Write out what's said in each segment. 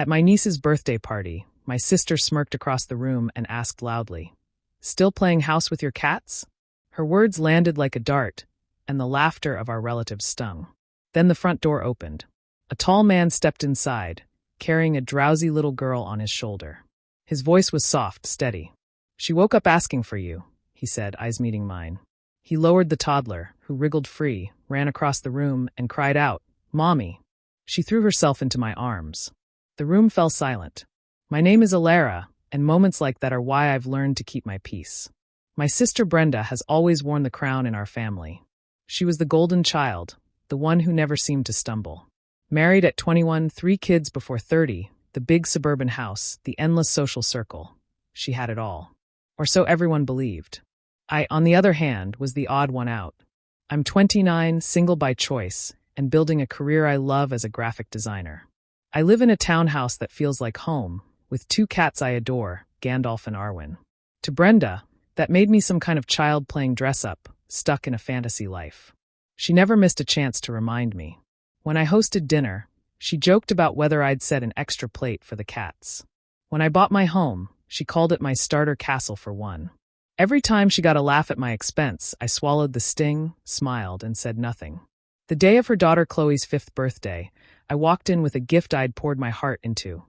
At my niece's birthday party, my sister smirked across the room and asked loudly, "Still playing house with your cats?" Her words landed like a dart, and the laughter of our relatives stung. Then the front door opened. A tall man stepped inside, carrying a drowsy little girl on his shoulder. His voice was soft, steady. "She woke up asking for you," he said, eyes meeting mine. He lowered the toddler, who wriggled free, ran across the room, and cried out, "Mommy!" She threw herself into my arms. The room fell silent. My name is Alara, and moments like that are why I've learned to keep my peace. My sister Brenda has always worn the crown in our family. She was the golden child, the one who never seemed to stumble. Married at 21, 3 kids before 30, the big suburban house, the endless social circle. She had it all. Or so everyone believed. I, on the other hand, was the odd one out. I'm 29, single by choice, and building a career I love as a graphic designer. I live in a townhouse that feels like home, with 2 cats I adore, Gandalf and Arwen. To Brenda, that made me some kind of child playing dress-up, stuck in a fantasy life. She never missed a chance to remind me. When I hosted dinner, she joked about whether I'd set an extra plate for the cats. When I bought my home, she called it my starter castle for one. Every time she got a laugh at my expense, I swallowed the sting, smiled, and said nothing. The day of her daughter Chloe's 5th birthday, I walked in with a gift I'd poured my heart into.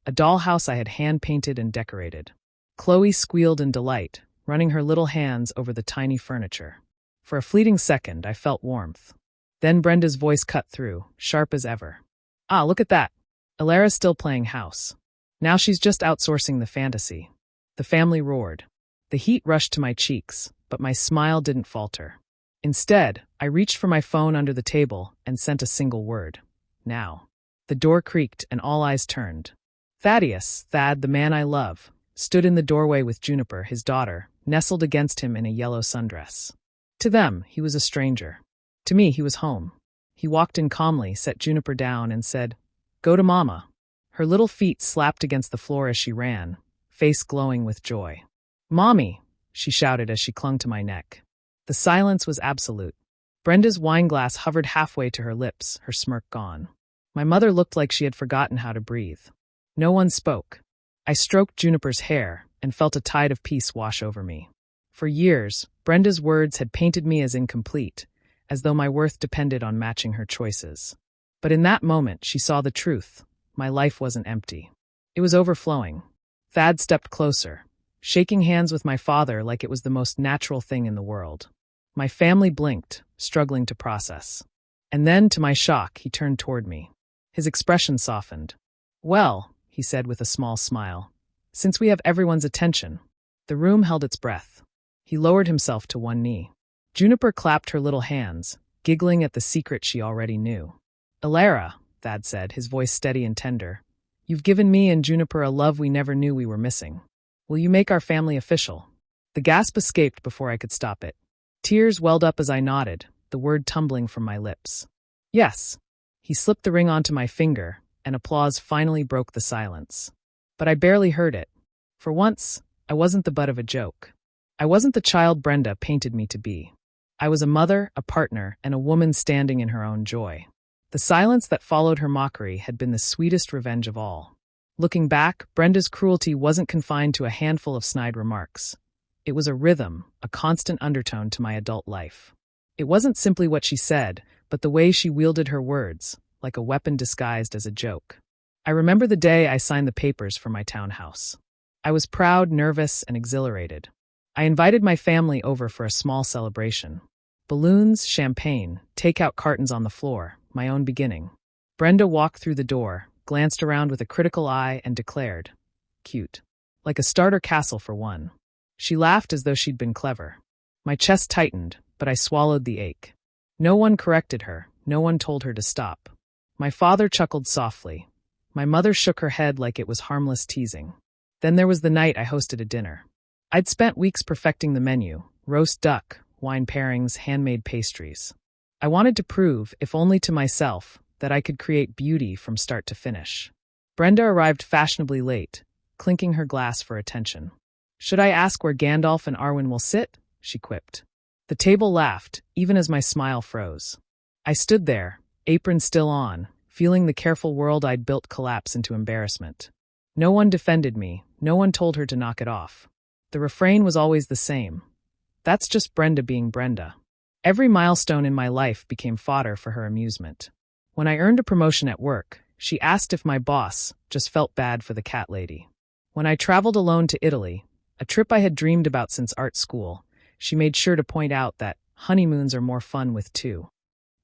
A dollhouse I had hand-painted and decorated. Chloe squealed in delight, running her little hands over the tiny furniture. For a fleeting second, I felt warmth. Then Brenda's voice cut through, sharp as ever. "Ah, look at that. Alara's still playing house. Now she's just outsourcing the fantasy." The family roared. The heat rushed to my cheeks, but my smile didn't falter. Instead, I reached for my phone under the table and sent a single word. "Now." The door creaked and all eyes turned. Thaddeus, Thad, the man I love, stood in the doorway with Juniper, his daughter, nestled against him in a yellow sundress. To them, he was a stranger. To me, he was home. He walked in calmly, set Juniper down, and said, "Go to Mama." Her little feet slapped against the floor as she ran, face glowing with joy. "Mommy!" she shouted as she clung to my neck. The silence was absolute. Brenda's wineglass hovered halfway to her lips, her smirk gone. My mother looked like she had forgotten how to breathe. No one spoke. I stroked Juniper's hair and felt a tide of peace wash over me. For years, Brenda's words had painted me as incomplete, as though my worth depended on matching her choices. But in that moment, she saw the truth. My life wasn't empty. It was overflowing. Thad stepped closer, shaking hands with my father like it was the most natural thing in the world. My family blinked, struggling to process. And then, to my shock, he turned toward me. His expression softened. "Well," he said with a small smile, "since we have everyone's attention." The room held its breath. He lowered himself to one knee. Juniper clapped her little hands, giggling at the secret she already knew. "Alara," Thad said, his voice steady and tender, "you've given me and Juniper a love we never knew we were missing. Will you make our family official?" The gasp escaped before I could stop it. Tears welled up as I nodded, the word tumbling from my lips. "Yes." He slipped the ring onto my finger, and applause finally broke the silence. But I barely heard it. For once, I wasn't the butt of a joke. I wasn't the child Brenda painted me to be. I was a mother, a partner, and a woman standing in her own joy. The silence that followed her mockery had been the sweetest revenge of all. Looking back, Brenda's cruelty wasn't confined to a handful of snide remarks. It was a rhythm, a constant undertone to my adult life. It wasn't simply what she said, but the way she wielded her words, like a weapon disguised as a joke. I remember the day I signed the papers for my townhouse. I was proud, nervous, and exhilarated. I invited my family over for a small celebration. Balloons, champagne, takeout cartons on the floor, my own beginning. Brenda walked through the door, glanced around with a critical eye, and declared, "Cute. Like a starter castle for one." She laughed as though she'd been clever. My chest tightened, but I swallowed the ache. No one corrected her, no one told her to stop. My father chuckled softly. My mother shook her head like it was harmless teasing. Then there was the night I hosted a dinner. I'd spent weeks perfecting the menu: roast duck, wine pairings, handmade pastries. I wanted to prove, if only to myself, that I could create beauty from start to finish. Brenda arrived fashionably late, clinking her glass for attention. "Should I ask where Gandalf and Arwen will sit?" she quipped. The table laughed, even as my smile froze. I stood there, apron still on, feeling the careful world I'd built collapse into embarrassment. No one defended me, no one told her to knock it off. The refrain was always the same. That's just Brenda being Brenda. Every milestone in my life became fodder for her amusement. When I earned a promotion at work, she asked if my boss just felt bad for the cat lady. When I traveled alone to Italy, a trip I had dreamed about since art school, she made sure to point out that honeymoons are more fun with two.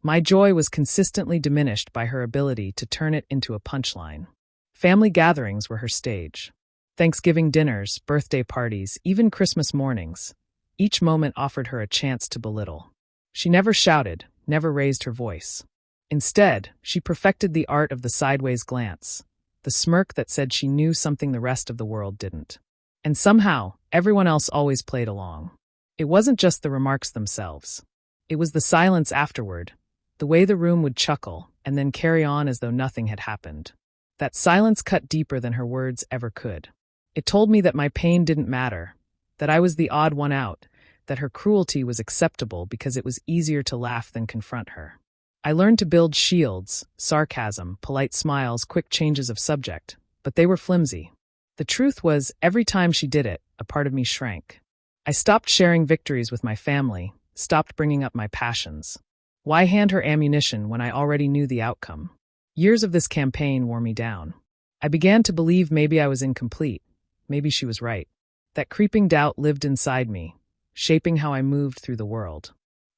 My joy was consistently diminished by her ability to turn it into a punchline. Family gatherings were her stage. Thanksgiving dinners, birthday parties, even Christmas mornings. Each moment offered her a chance to belittle. She never shouted, never raised her voice. Instead, she perfected the art of the sideways glance, the smirk that said she knew something the rest of the world didn't. And somehow, everyone else always played along. It wasn't just the remarks themselves. It was the silence afterward, the way the room would chuckle and then carry on as though nothing had happened. That silence cut deeper than her words ever could. It told me that my pain didn't matter, that I was the odd one out, that her cruelty was acceptable because it was easier to laugh than confront her. I learned to build shields, sarcasm, polite smiles, quick changes of subject, but they were flimsy. The truth was, every time she did it, a part of me shrank. I stopped sharing victories with my family, stopped bringing up my passions. Why hand her ammunition when I already knew the outcome? Years of this campaign wore me down. I began to believe maybe I was incomplete. Maybe she was right. That creeping doubt lived inside me, shaping how I moved through the world.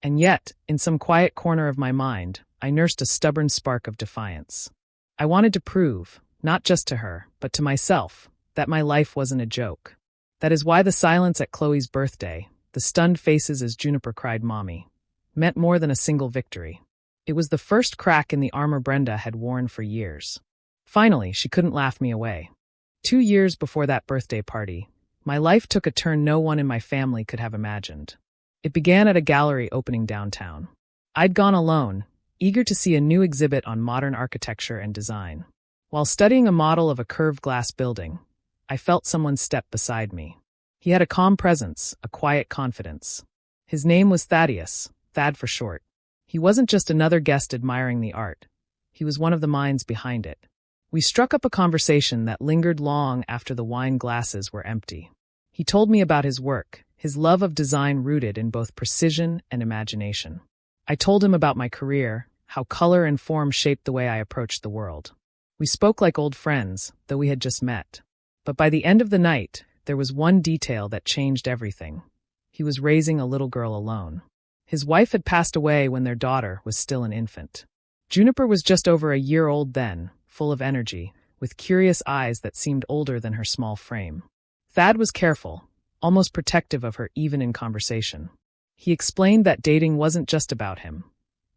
And yet, in some quiet corner of my mind, I nursed a stubborn spark of defiance. I wanted to prove, not just to her, but to myself, that my life wasn't a joke. That is why the silence at Chloe's birthday, the stunned faces as Juniper cried mommy, meant more than a single victory. It was the first crack in the armor Brenda had worn for years. Finally, she couldn't laugh me away. 2 years before that birthday party, my life took a turn no one in my family could have imagined. It began at a gallery opening downtown. I'd gone alone, eager to see a new exhibit on modern architecture and design. While studying a model of a curved glass building, I felt someone step beside me. He had a calm presence, a quiet confidence. His name was Thaddeus, Thad for short. He wasn't just another guest admiring the art. He was one of the minds behind it. We struck up a conversation that lingered long after the wine glasses were empty. He told me about his work, his love of design rooted in both precision and imagination. I told him about my career, how color and form shaped the way I approached the world. We spoke like old friends, though we had just met. But by the end of the night, there was one detail that changed everything. He was raising a little girl alone. His wife had passed away when their daughter was still an infant. Juniper was just over a year old then, full of energy, with curious eyes that seemed older than her small frame. Thad was careful, almost protective of her even in conversation. He explained that dating wasn't just about him.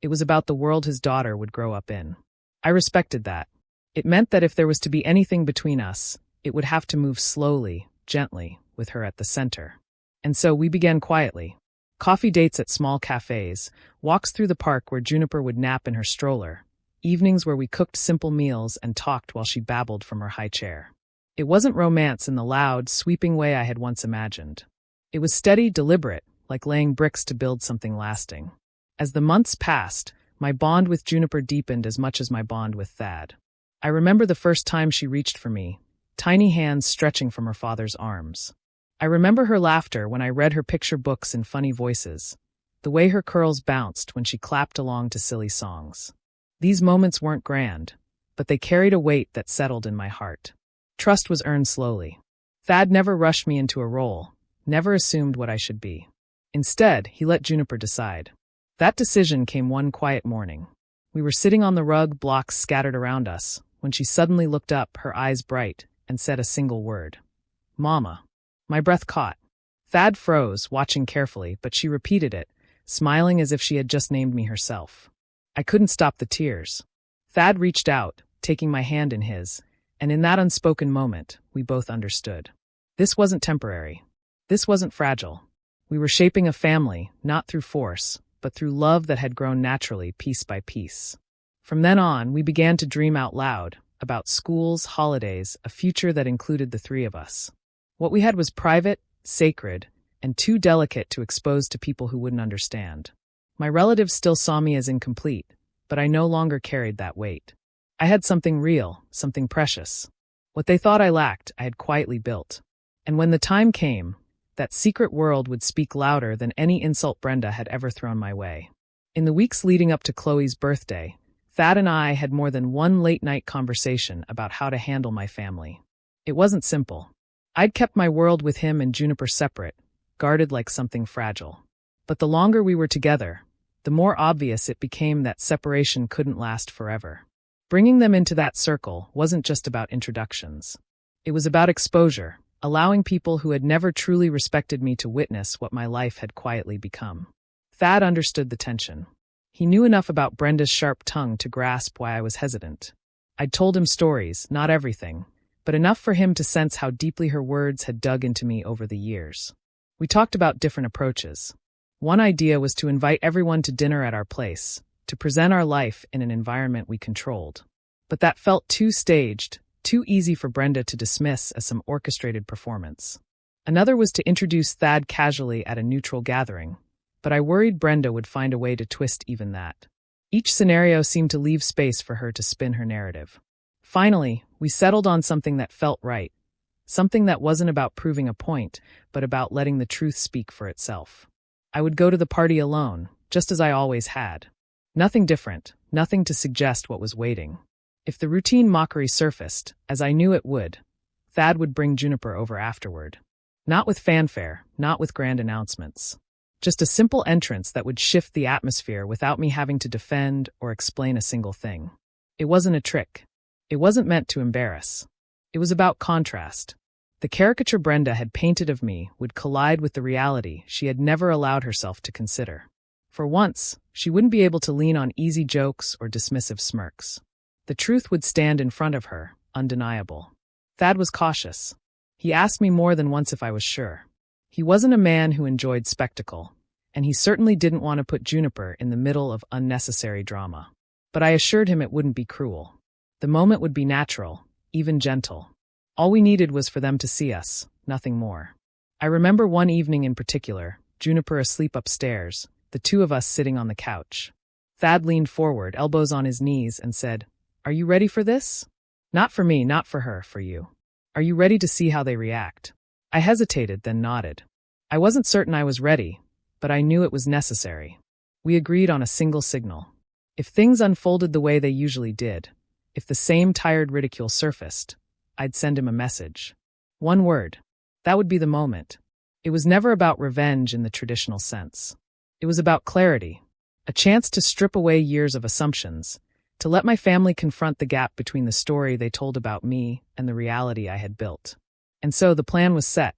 It was about the world his daughter would grow up in. I respected that. It meant that if there was to be anything between us, it would have to move slowly, gently, with her at the center. And so we began quietly. Coffee dates at small cafes, walks through the park where Juniper would nap in her stroller, evenings where we cooked simple meals and talked while she babbled from her high chair. It wasn't romance in the loud, sweeping way I had once imagined. It was steady, deliberate, like laying bricks to build something lasting. As the months passed, my bond with Juniper deepened as much as my bond with Thad. I remember the first time she reached for me, tiny hands stretching from her father's arms. I remember her laughter when I read her picture books in funny voices, the way her curls bounced when she clapped along to silly songs. These moments weren't grand, but they carried a weight that settled in my heart. Trust was earned slowly. Thad never rushed me into a role, never assumed what I should be. Instead, he let Juniper decide. That decision came one quiet morning. We were sitting on the rug, blocks scattered around us, when she suddenly looked up, her eyes bright, and said a single word. Mama. My breath caught. Thad froze, watching carefully, but she repeated it, smiling as if she had just named me herself. I couldn't stop the tears. Thad reached out, taking my hand in his, and in that unspoken moment, we both understood. This wasn't temporary. This wasn't fragile. We were shaping a family, not through force, but through love that had grown naturally, piece by piece. From then on, we began to dream out loud, about schools, holidays, a future that included the three of us. What we had was private, sacred, and too delicate to expose to people who wouldn't understand. My relatives still saw me as incomplete, but I no longer carried that weight. I had something real, something precious. What they thought I lacked, I had quietly built. And when the time came, that secret world would speak louder than any insult Brenda had ever thrown my way. In the weeks leading up to Chloe's birthday, Thad and I had more than one late-night conversation about how to handle my family. It wasn't simple. I'd kept my world with him and Juniper separate, guarded like something fragile. But the longer we were together, the more obvious it became that separation couldn't last forever. Bringing them into that circle wasn't just about introductions. It was about exposure, allowing people who had never truly respected me to witness what my life had quietly become. Thad understood the tension. He knew enough about Brenda's sharp tongue to grasp why I was hesitant. I'd told him stories, not everything, but enough for him to sense how deeply her words had dug into me over the years. We talked about different approaches. One idea was to invite everyone to dinner at our place, to present our life in an environment we controlled. But that felt too staged, too easy for Brenda to dismiss as some orchestrated performance. Another was to introduce Thad casually at a neutral gathering, but I worried Brenda would find a way to twist even that. Each scenario seemed to leave space for her to spin her narrative. Finally, we settled on something that felt right, something that wasn't about proving a point, but about letting the truth speak for itself. I would go to the party alone, just as I always had. Nothing different, nothing to suggest what was waiting. If the routine mockery surfaced, as I knew it would, Thad would bring Juniper over afterward. Not with fanfare, not with grand announcements. Just a simple entrance that would shift the atmosphere without me having to defend or explain a single thing. It wasn't a trick. It wasn't meant to embarrass. It was about contrast. The caricature Brenda had painted of me would collide with the reality she had never allowed herself to consider. For once, she wouldn't be able to lean on easy jokes or dismissive smirks. The truth would stand in front of her, undeniable. Thad was cautious. He asked me more than once if I was sure. He wasn't a man who enjoyed spectacle, and he certainly didn't want to put Juniper in the middle of unnecessary drama. But I assured him it wouldn't be cruel. The moment would be natural, even gentle. All we needed was for them to see us, nothing more. I remember one evening in particular, Juniper asleep upstairs, the two of us sitting on the couch. Thad leaned forward, elbows on his knees, and said, "Are you ready for this? Not for me, not for her, for you. Are you ready to see how they react?" I hesitated, then nodded. I wasn't certain I was ready, but I knew it was necessary. We agreed on a single signal. If things unfolded the way they usually did, if the same tired ridicule surfaced, I'd send him a message. One word. That would be the moment. It was never about revenge in the traditional sense. It was about clarity, a chance to strip away years of assumptions, to let my family confront the gap between the story they told about me and the reality I had built. And so the plan was set.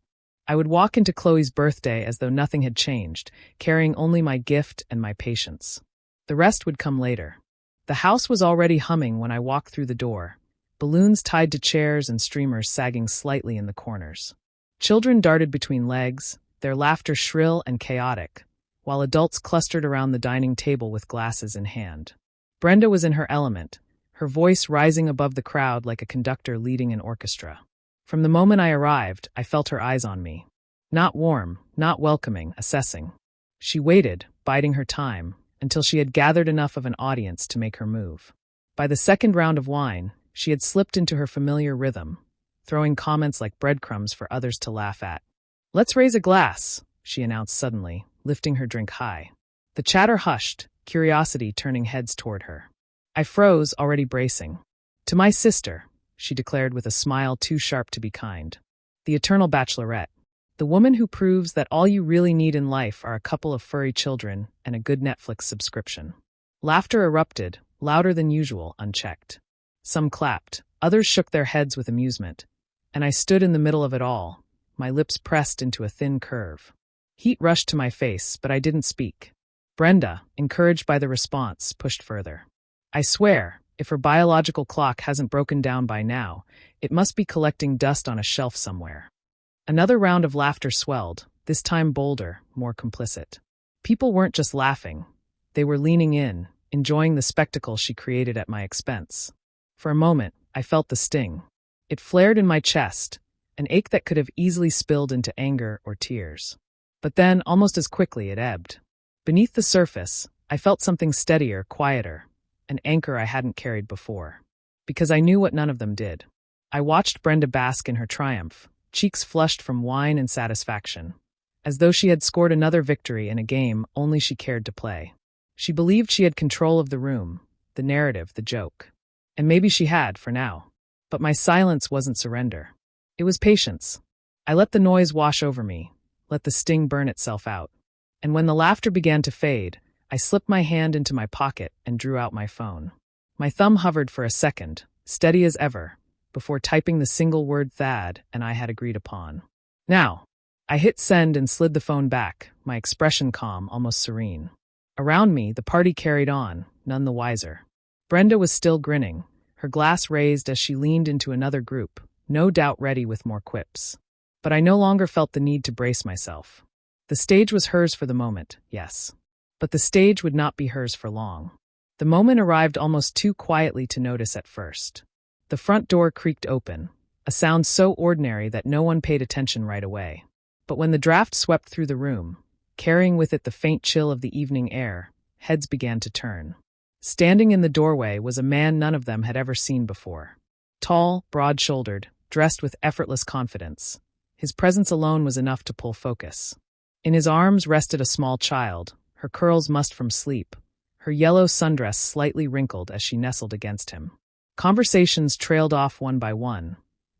I would walk into Chloe's birthday as though nothing had changed, carrying only my gift and my patience. The rest would come later. The house was already humming when I walked through the door, balloons tied to chairs and streamers sagging slightly in the corners. Children darted between legs, their laughter shrill and chaotic, while adults clustered around the dining table with glasses in hand. Brenda was in her element, her voice rising above the crowd like a conductor leading an orchestra. From the moment I arrived, I felt her eyes on me. Not warm, not welcoming, assessing. She waited, biding her time, until she had gathered enough of an audience to make her move. By the second round of wine, she had slipped into her familiar rhythm, throwing comments like breadcrumbs for others to laugh at. "Let's raise a glass," she announced suddenly, lifting her drink high. The chatter hushed, curiosity turning heads toward her. I froze, already bracing. "To my sister," she declared with a smile too sharp to be kind. "The eternal bachelorette. The woman who proves that all you really need in life are a couple of furry children and a good Netflix subscription." Laughter erupted, louder than usual, unchecked. Some clapped, others shook their heads with amusement, and I stood in the middle of it all, my lips pressed into a thin curve. Heat rushed to my face, but I didn't speak. Brenda, encouraged by the response, pushed further. "I swear, if her biological clock hasn't broken down by now, it must be collecting dust on a shelf somewhere." Another round of laughter swelled, this time bolder, more complicit. People weren't just laughing. They were leaning in, enjoying the spectacle she created at my expense. For a moment, I felt the sting. It flared in my chest, an ache that could have easily spilled into anger or tears. But then, almost as quickly, it ebbed. Beneath the surface, I felt something steadier, quieter, an anchor I hadn't carried before. Because I knew what none of them did. I watched Brenda bask in her triumph, cheeks flushed from wine and satisfaction, as though she had scored another victory in a game only she cared to play. She believed she had control of the room, the narrative, the joke. And maybe she had, for now. But my silence wasn't surrender. It was patience. I let the noise wash over me, let the sting burn itself out. And when the laughter began to fade, I slipped my hand into my pocket and drew out my phone. My thumb hovered for a second, steady as ever, before typing the single word Thad and I had agreed upon. Now, I hit send and slid the phone back, my expression calm, almost serene. Around me, the party carried on, none the wiser. Brenda was still grinning, her glass raised as she leaned into another group, no doubt ready with more quips. But I no longer felt the need to brace myself. The stage was hers for the moment, yes. But the stage would not be hers for long. The moment arrived almost too quietly to notice at first. The front door creaked open, a sound so ordinary that no one paid attention right away. But when the draft swept through the room, carrying with it the faint chill of the evening air, heads began to turn. Standing in the doorway was a man none of them had ever seen before. Tall, broad-shouldered, dressed with effortless confidence. His presence alone was enough to pull focus. In his arms rested a small child, her curls mussed from sleep, her yellow sundress slightly wrinkled as she nestled against him. Conversations trailed off one by one,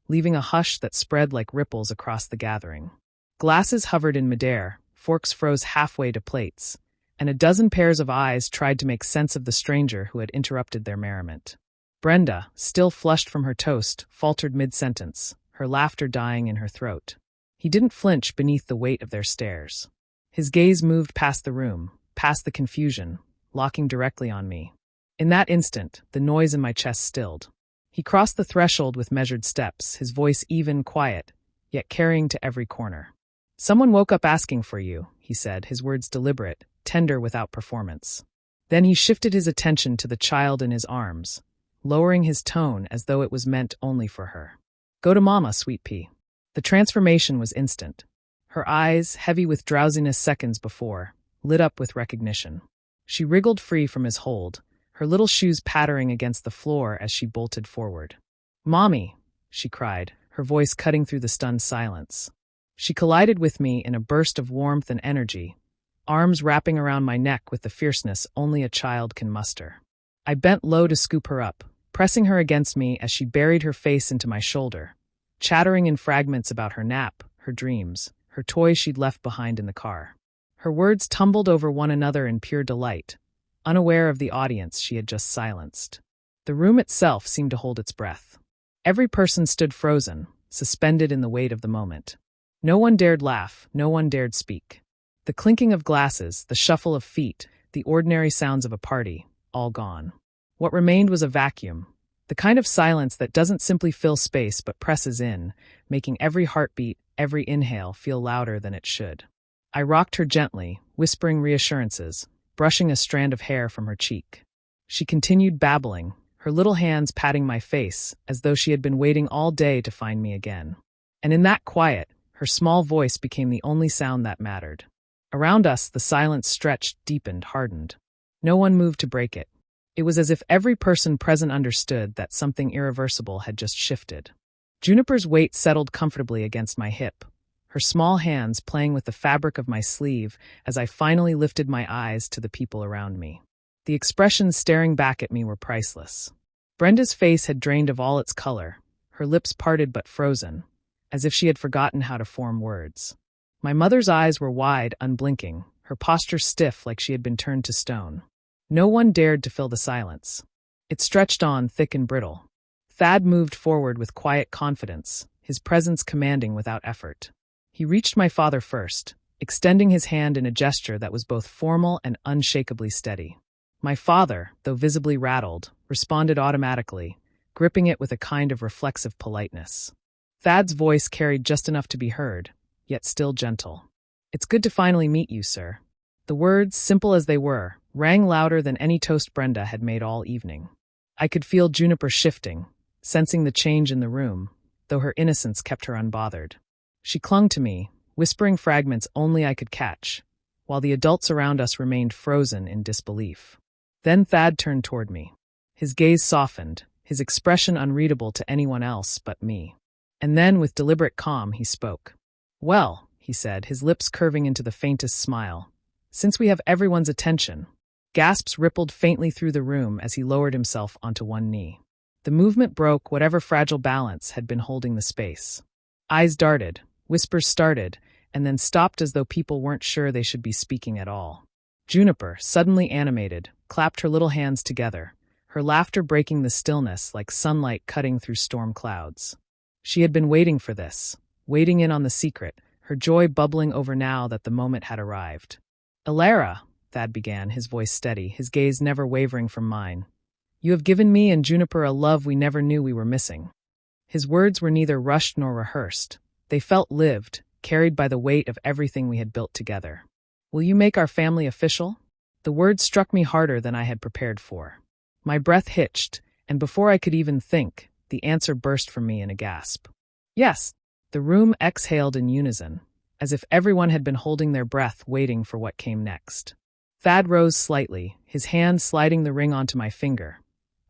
leaving a hush that spread like ripples across the gathering. Glasses hovered in midair, forks froze halfway to plates, and a dozen pairs of eyes tried to make sense of the stranger who had interrupted their merriment. Brenda, still flushed from her toast, faltered mid-sentence, her laughter dying in her throat. He didn't flinch beneath the weight of their stares. His gaze moved past the room, past the confusion, locking directly on me. In that instant, the noise in my chest stilled. He crossed the threshold with measured steps, his voice even, quiet, yet carrying to every corner. "Someone woke up asking for you," he said, his words deliberate, tender without performance. Then he shifted his attention to the child in his arms, lowering his tone as though it was meant only for her. "Go to Mama, sweet pea." The transformation was instant. Her eyes, heavy with drowsiness seconds before, lit up with recognition. She wriggled free from his hold, her little shoes pattering against the floor as she bolted forward. "Mommy," she cried, her voice cutting through the stunned silence. She collided with me in a burst of warmth and energy, arms wrapping around my neck with the fierceness only a child can muster. I bent low to scoop her up, pressing her against me as she buried her face into my shoulder, chattering in fragments about her nap, her dreams, her toys she'd left behind in the car. Her words tumbled over one another in pure delight, unaware of the audience she had just silenced. The room itself seemed to hold its breath. Every person stood frozen, suspended in the weight of the moment. No one dared laugh, no one dared speak. The clinking of glasses, the shuffle of feet, the ordinary sounds of a party, all gone. What remained was a vacuum, the kind of silence that doesn't simply fill space but presses in, making every heartbeat, every inhale feel louder than it should. I rocked her gently, whispering reassurances, brushing a strand of hair from her cheek. She continued babbling, her little hands patting my face, as though she had been waiting all day to find me again. And in that quiet, her small voice became the only sound that mattered. Around us, the silence stretched, deepened, hardened. No one moved to break it. It was as if every person present understood that something irreversible had just shifted. Juniper's weight settled comfortably against my hip, her small hands playing with the fabric of my sleeve as I finally lifted my eyes to the people around me. The expressions staring back at me were priceless. Brenda's face had drained of all its color, her lips parted but frozen, as if she had forgotten how to form words. My mother's eyes were wide, unblinking, her posture stiff like she had been turned to stone. No one dared to fill the silence. It stretched on, thick and brittle. Thad moved forward with quiet confidence, his presence commanding without effort. He reached my father first, extending his hand in a gesture that was both formal and unshakably steady. My father, though visibly rattled, responded automatically, gripping it with a kind of reflexive politeness. Thad's voice carried just enough to be heard, yet still gentle. "It's good to finally meet you, sir." The words, simple as they were, rang louder than any toast Brenda had made all evening. I could feel Juniper shifting, sensing the change in the room, though her innocence kept her unbothered. She clung to me, whispering fragments only I could catch, while the adults around us remained frozen in disbelief. Then Thad turned toward me. His gaze softened, his expression unreadable to anyone else but me. And then, with deliberate calm, he spoke. "Well," he said, his lips curving into the faintest smile, "since we have everyone's attention." Gasps rippled faintly through the room as he lowered himself onto one knee. The movement broke whatever fragile balance had been holding the space. Eyes darted, whispers started, and then stopped as though people weren't sure they should be speaking at all. Juniper, suddenly animated, clapped her little hands together, her laughter breaking the stillness like sunlight cutting through storm clouds. She had been waiting for this, waiting in on the secret, her joy bubbling over now that the moment had arrived. "Elara," Thad began, his voice steady, his gaze never wavering from mine. "You have given me and Juniper a love we never knew we were missing." His words were neither rushed nor rehearsed. They felt lived, carried by the weight of everything we had built together. "Will you make our family official?" The words struck me harder than I had prepared for. My breath hitched, and before I could even think, the answer burst from me in a gasp. "Yes." The room exhaled in unison, as if everyone had been holding their breath waiting for what came next. Thad rose slightly, his hand sliding the ring onto my finger,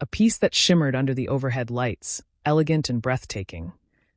a piece that shimmered under the overhead lights, elegant and breathtaking,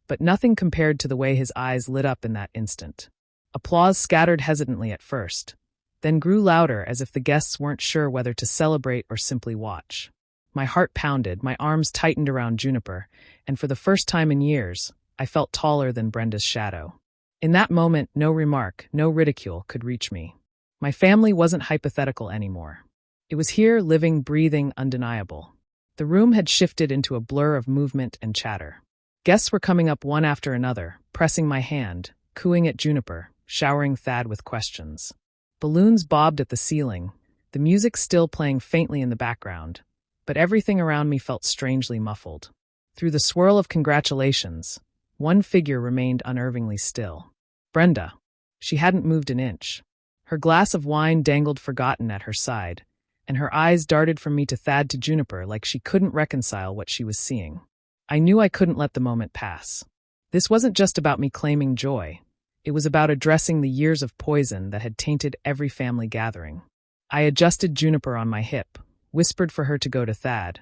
but nothing compared to the way his eyes lit up in that instant. Applause scattered hesitantly at first, then grew louder as if the guests weren't sure whether to celebrate or simply watch. My heart pounded, my arms tightened around Juniper, and for the first time in years, I felt taller than Brenda's shadow. In that moment, no remark, no ridicule could reach me. My family wasn't hypothetical anymore. It was here, living, breathing, undeniable. The room had shifted into a blur of movement and chatter. Guests were coming up one after another, pressing my hand, cooing at Juniper, showering Thad with questions. Balloons bobbed at the ceiling, the music still playing faintly in the background, but everything around me felt strangely muffled. Through the swirl of congratulations, one figure remained unnervingly still. Brenda. She hadn't moved an inch. Her glass of wine dangled forgotten at her side, and her eyes darted from me to Thad to Juniper like she couldn't reconcile what she was seeing. I knew I couldn't let the moment pass. This wasn't just about me claiming joy. It was about addressing the years of poison that had tainted every family gathering. I adjusted Juniper on my hip, whispered for her to go to Thad,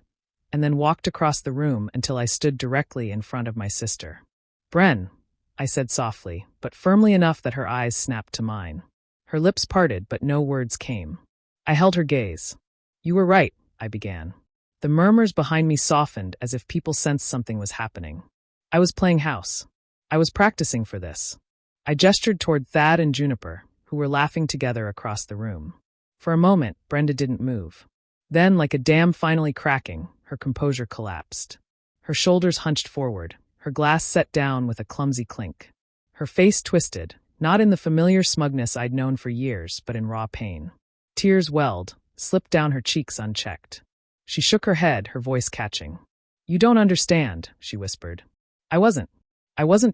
and then walked across the room until I stood directly in front of my sister. "Bren," I said softly, but firmly enough that her eyes snapped to mine. Her lips parted, but no words came. I held her gaze. "You were right," I began. The murmurs behind me softened as if people sensed something was happening. I was playing house. I was practicing for this. I gestured toward Thad and Juniper, who were laughing together across the room. For a moment, Brenda didn't move. Then, like a dam finally cracking, her composure collapsed. Her shoulders hunched forward, her glass set down with a clumsy clink. Her face twisted, not in the familiar smugness I'd known for years, but in raw pain. Tears welled, slipped down her cheeks unchecked. She shook her head, her voice catching. "You don't understand," she whispered. I wasn't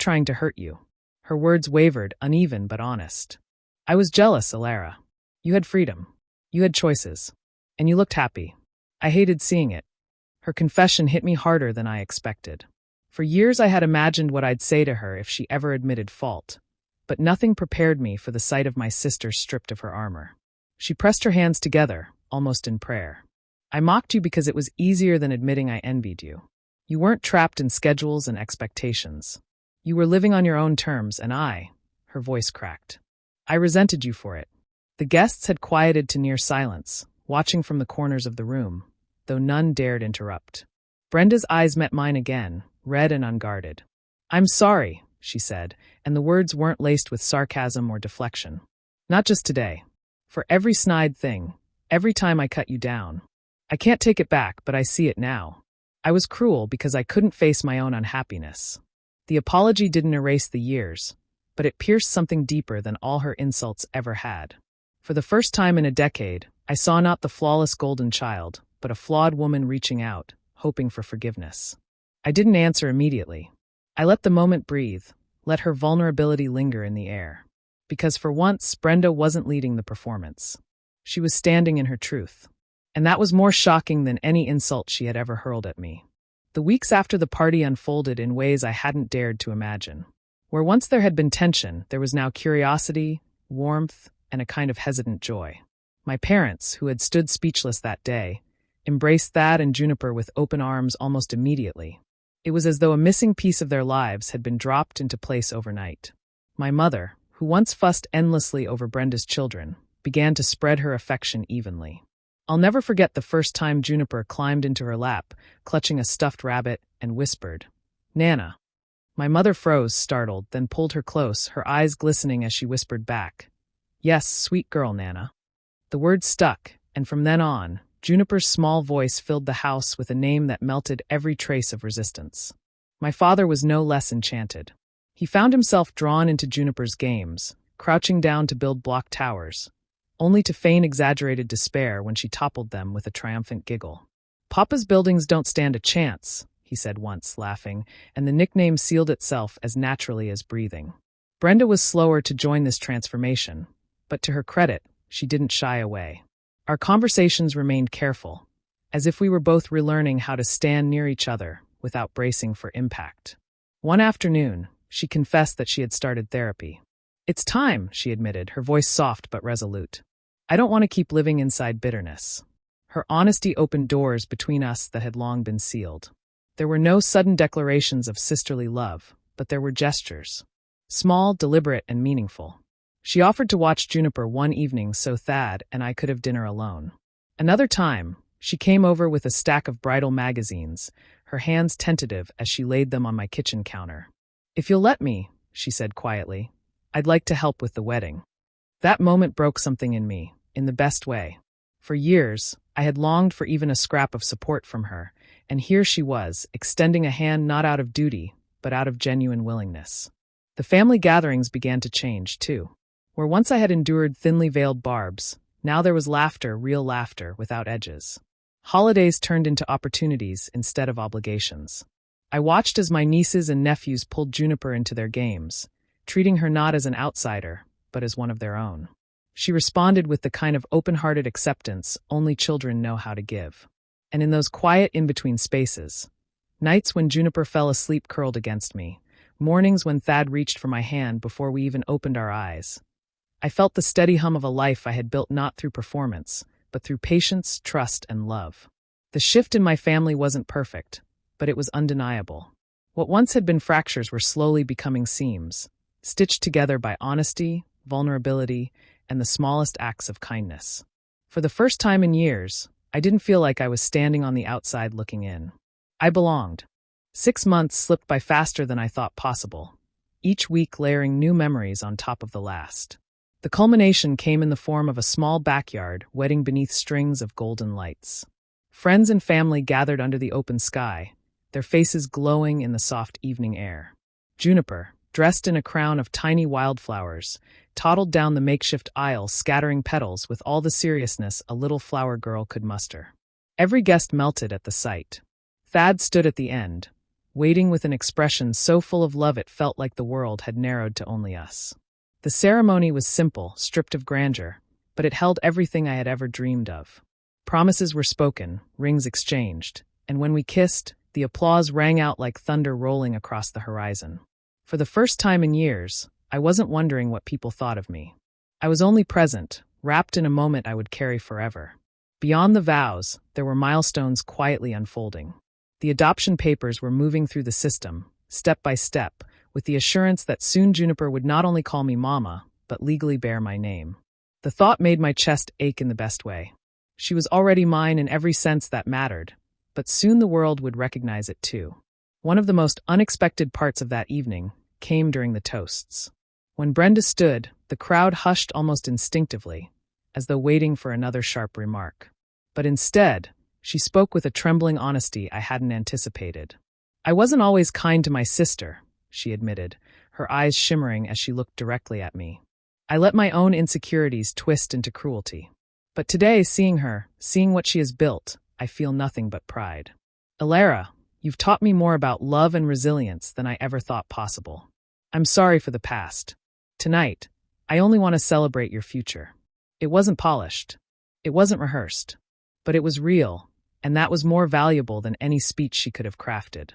trying to hurt you." Her words wavered, uneven but honest. "I was jealous, Elara. You had freedom. You had choices. And you looked happy. I hated seeing it." Her confession hit me harder than I expected. For years I had imagined what I'd say to her if she ever admitted fault, but nothing prepared me for the sight of my sister stripped of her armor. She pressed her hands together, almost in prayer. "I mocked you because it was easier than admitting I envied you. You weren't trapped in schedules and expectations. You were living on your own terms, and her voice cracked. "I resented you for it." The guests had quieted to near silence, watching from the corners of the room, though none dared interrupt. Brenda's eyes met mine again, red and unguarded. "I'm sorry," she said, and the words weren't laced with sarcasm or deflection. "Not just today. For every snide thing, every time I cut you down. I can't take it back, but I see it now. I was cruel because I couldn't face my own unhappiness." The apology didn't erase the years, but it pierced something deeper than all her insults ever had. For the first time in a decade, I saw not the flawless golden child, but a flawed woman reaching out, hoping for forgiveness. I didn't answer immediately. I let the moment breathe, let her vulnerability linger in the air. Because for once, Brenda wasn't leading the performance. She was standing in her truth. And that was more shocking than any insult she had ever hurled at me. The weeks after the party unfolded in ways I hadn't dared to imagine. Where once there had been tension, there was now curiosity, warmth, and a kind of hesitant joy. My parents, who had stood speechless that day, embraced Thad and Juniper with open arms almost immediately. It was as though a missing piece of their lives had been dropped into place overnight. My mother, who once fussed endlessly over Brenda's children, began to spread her affection evenly. I'll never forget the first time Juniper climbed into her lap, clutching a stuffed rabbit, and whispered, "Nana." My mother froze, startled, then pulled her close, her eyes glistening as she whispered back, "Yes, sweet girl, Nana." The word stuck, and from then on, Juniper's small voice filled the house with a name that melted every trace of resistance. My father was no less enchanted. He found himself drawn into Juniper's games, crouching down to build block towers, only to feign exaggerated despair when she toppled them with a triumphant giggle. "Papa's buildings don't stand a chance," he said once, laughing, and the nickname sealed itself as naturally as breathing. Brenda was slower to join this transformation, but to her credit, she didn't shy away. Our conversations remained careful, as if we were both relearning how to stand near each other without bracing for impact. One afternoon, she confessed that she had started therapy. "It's time," she admitted, her voice soft but resolute. "I don't want to keep living inside bitterness." Her honesty opened doors between us that had long been sealed. There were no sudden declarations of sisterly love, but there were gestures. Small, deliberate, and meaningful. She offered to watch Juniper one evening so Thad and I could have dinner alone. Another time, she came over with a stack of bridal magazines, her hands tentative as she laid them on my kitchen counter. "If you'll let me," she said quietly, "I'd like to help with the wedding." That moment broke something in me, in the best way. For years, I had longed for even a scrap of support from her, and here she was, extending a hand not out of duty, but out of genuine willingness. The family gatherings began to change, too. Where once I had endured thinly veiled barbs, now there was laughter, real laughter, without edges. Holidays turned into opportunities instead of obligations. I watched as my nieces and nephews pulled Juniper into their games, treating her not as an outsider, but as one of their own. She responded with the kind of open-hearted acceptance only children know how to give. And in those quiet in-between spaces, nights when Juniper fell asleep curled against me, mornings when Thad reached for my hand before we even opened our eyes, I felt the steady hum of a life I had built not through performance, but through patience, trust, and love. The shift in my family wasn't perfect, but it was undeniable. What once had been fractures were slowly becoming seams, stitched together by honesty, vulnerability, and the smallest acts of kindness. For the first time in years, I didn't feel like I was standing on the outside looking in. I belonged. 6 months slipped by faster than I thought possible, each week layering new memories on top of the last. The culmination came in the form of a small backyard wedding beneath strings of golden lights. Friends and family gathered under the open sky, their faces glowing in the soft evening air. Juniper, dressed in a crown of tiny wildflowers, toddled down the makeshift aisle, scattering petals with all the seriousness a little flower girl could muster. Every guest melted at the sight. Thad stood at the end, waiting with an expression so full of love it felt like the world had narrowed to only us. The ceremony was simple, stripped of grandeur, but it held everything I had ever dreamed of. Promises were spoken, rings exchanged, and when we kissed, the applause rang out like thunder rolling across the horizon. For the first time in years, I wasn't wondering what people thought of me. I was only present, wrapped in a moment I would carry forever. Beyond the vows, there were milestones quietly unfolding. The adoption papers were moving through the system, step by step, with the assurance that soon Juniper would not only call me Mama, but legally bear my name. The thought made my chest ache in the best way. She was already mine in every sense that mattered, but soon the world would recognize it too. One of the most unexpected parts of that evening came during the toasts. When Brenda stood, the crowd hushed almost instinctively, as though waiting for another sharp remark. But instead, she spoke with a trembling honesty I hadn't anticipated. "I wasn't always kind to my sister," she admitted, her eyes shimmering as she looked directly at me. "I let my own insecurities twist into cruelty. But today, seeing her, seeing what she has built, I feel nothing but pride. Elara, you've taught me more about love and resilience than I ever thought possible. I'm sorry for the past. Tonight, I only want to celebrate your future." It wasn't polished. It wasn't rehearsed. But it was real, and that was more valuable than any speech she could have crafted.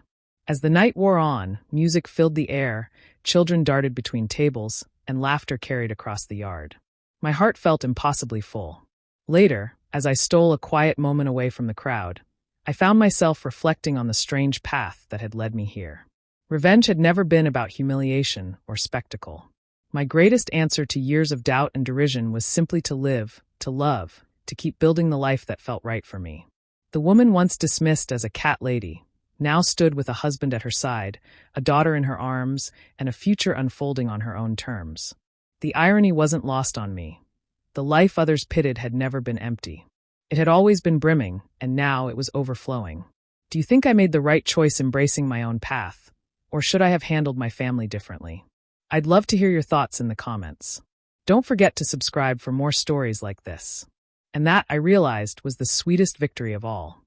As the night wore on, music filled the air, children darted between tables, and laughter carried across the yard. My heart felt impossibly full. Later, As I stole a quiet moment away from the crowd, I found myself reflecting on the strange path that had led me here. Revenge had never been about humiliation or spectacle. My greatest answer to years of doubt and derision was simply to live, to love, to keep building the life that felt right for me. The woman once dismissed as a cat lady now stood with a husband at her side, a daughter in her arms, and a future unfolding on her own terms. The irony wasn't lost on me. The life others pitted had never been empty. It had always been brimming, and now it was overflowing. Do you think I made the right choice embracing my own path? Or should I have handled my family differently? I'd love to hear your thoughts in the comments. Don't forget to subscribe for more stories like this. And that, I realized, was the sweetest victory of all.